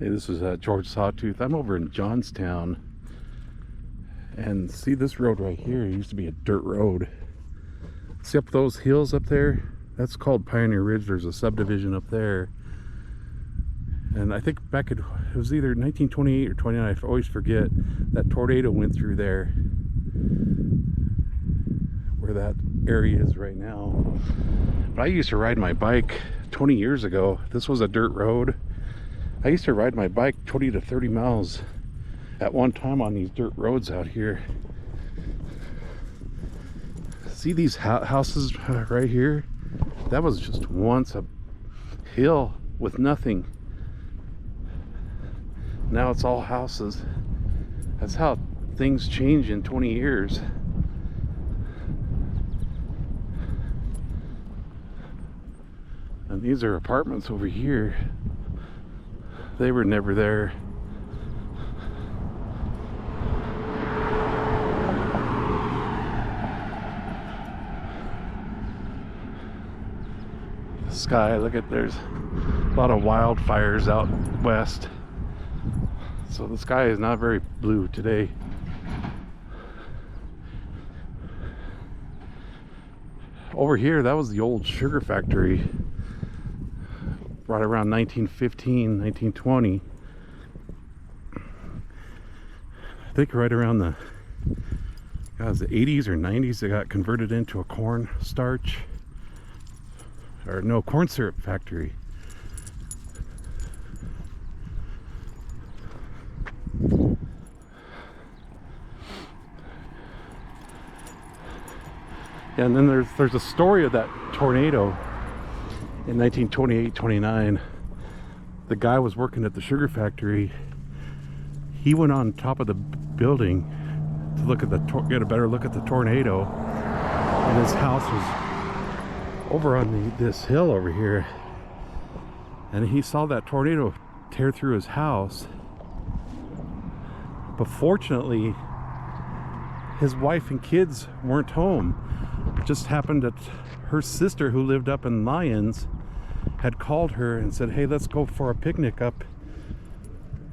Hey, this is George Sawtooth. I'm over in Johnstown, and see this road right here? It used to be a dirt road. See up those hills up there? That's called Pioneer Ridge. There's a subdivision up there, and I think back it was either 1928 or 29. I always forget. That tornado went through there, where that area is right now. But I used to ride my bike 20 years ago. This was a dirt road. I used to ride my bike 20 to 30 miles at one time on these dirt roads out here. See these houses right here? That was just once a hill with nothing. Now it's all houses. That's how things change in 20 years. And these are apartments over here. They were never there. The sky, look at, there's a lot of wildfires out west. So the sky is not very blue today. Over here, that was the old sugar factory. Right around 1915, 1920. I think right around the 80s or 90s, it got converted into a corn starch, or no, corn syrup factory. And then there's a story of that tornado. In 1928-29, the guy was working at the sugar factory. He went on top of the building to look at get a better look at the tornado, and his house was over on this hill over here, and he saw that tornado tear through his house. But fortunately, his wife and kids weren't home. It just happened that her sister, who lived up in Lyons, had called her and said, hey, let's go for a picnic up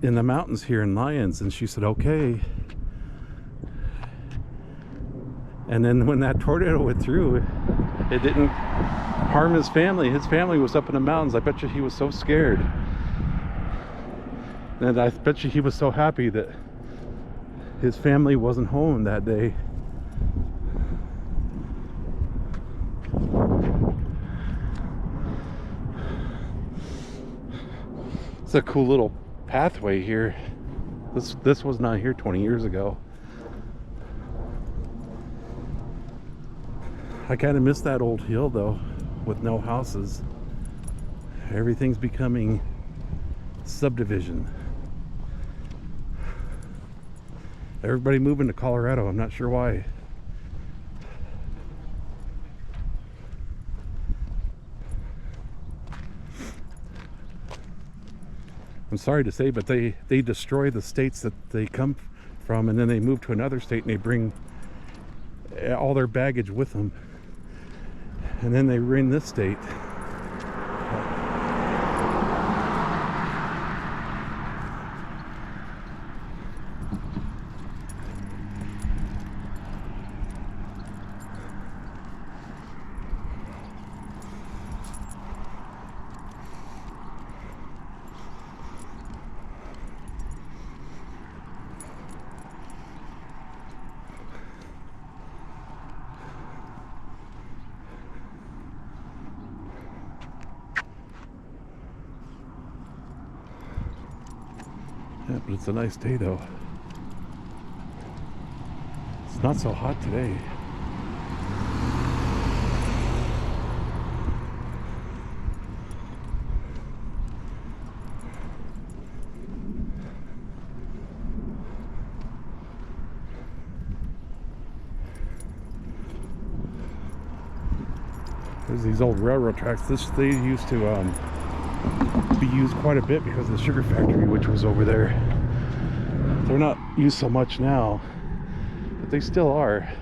in the mountains here in Lyons. And she said, okay. And then when that tornado went through, it didn't harm his family. His family was up in the mountains. I bet you he was so scared. And I bet you he was so happy that his family wasn't home that day. It's a cool little pathway here. This was not here 20 years ago. I kind of miss that old hill though, with no houses. Everything's becoming subdivision. Everybody moving to Colorado. I'm not sure why. I'm sorry to say, but they destroy the states that they come from, and then they move to another state and they bring all their baggage with them, and then they ruin this state. Yeah, but it's a nice day though. It's not so hot today. There's these old railroad tracks. They used to be used quite a bit because of the sugar factory, which was over there. They're not used so much now, but they still are.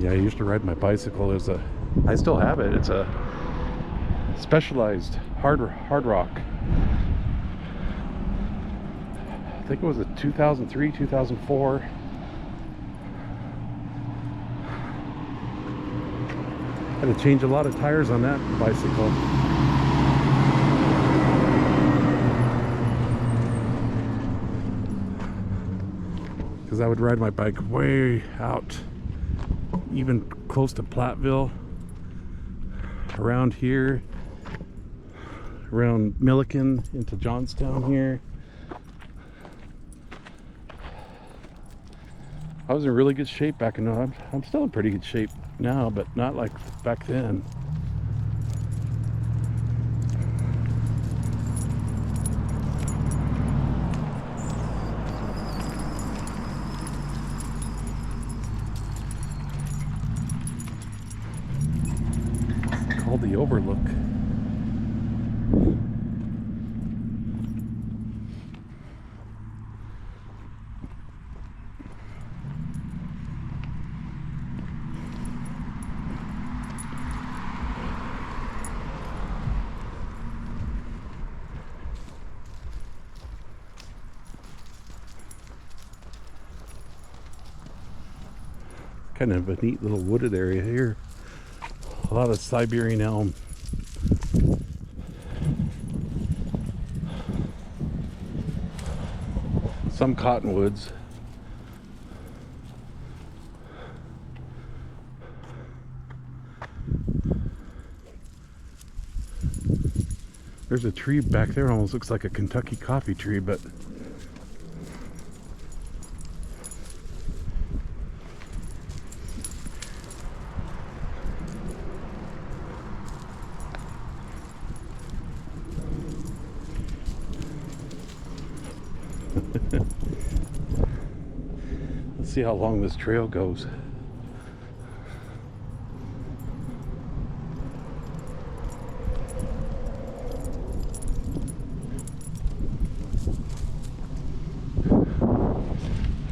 Yeah, I used to ride my bicycle. I still have it. It's a Specialized Hardrock. I think it was a 2003, 2004. Had to change a lot of tires on that bicycle. Because I would ride my bike way out, even close to Platteville, around here, around Milliken into Johnstown here. I was in really good shape back in. I'm still in pretty good shape now, but not like back then. It's called the Overlook. Kind of a neat little wooded area here. A lot of Siberian elm. Some cottonwoods. There's a tree back there, almost looks like a Kentucky coffee tree, but let's see how long this trail goes.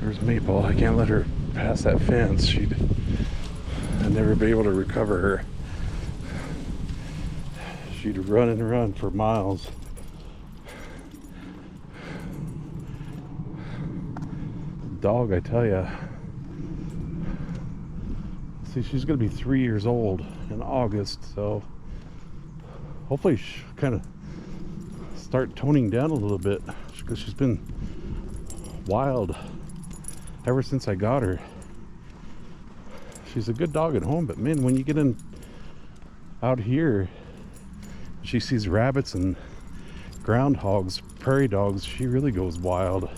There's Maple. I can't let her pass that fence. I'd never be able to recover her. She'd run and run for miles. Dog, I tell ya. See, she's gonna be 3 years old in August, so hopefully she'll kind of start toning down a little bit, because she's been wild ever since I got her. She's a good dog at home, but man, when you get in out here, she sees rabbits and groundhogs, prairie dogs, she really goes wild.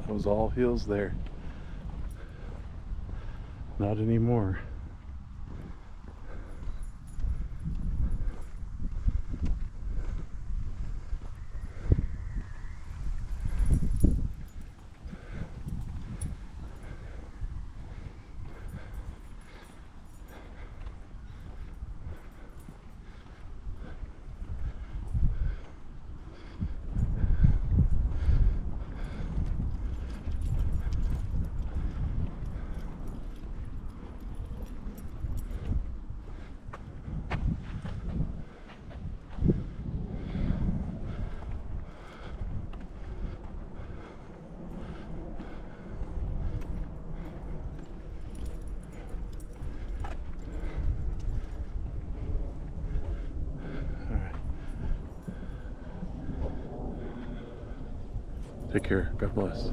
Was all hills there. Not anymore. Take care. God bless.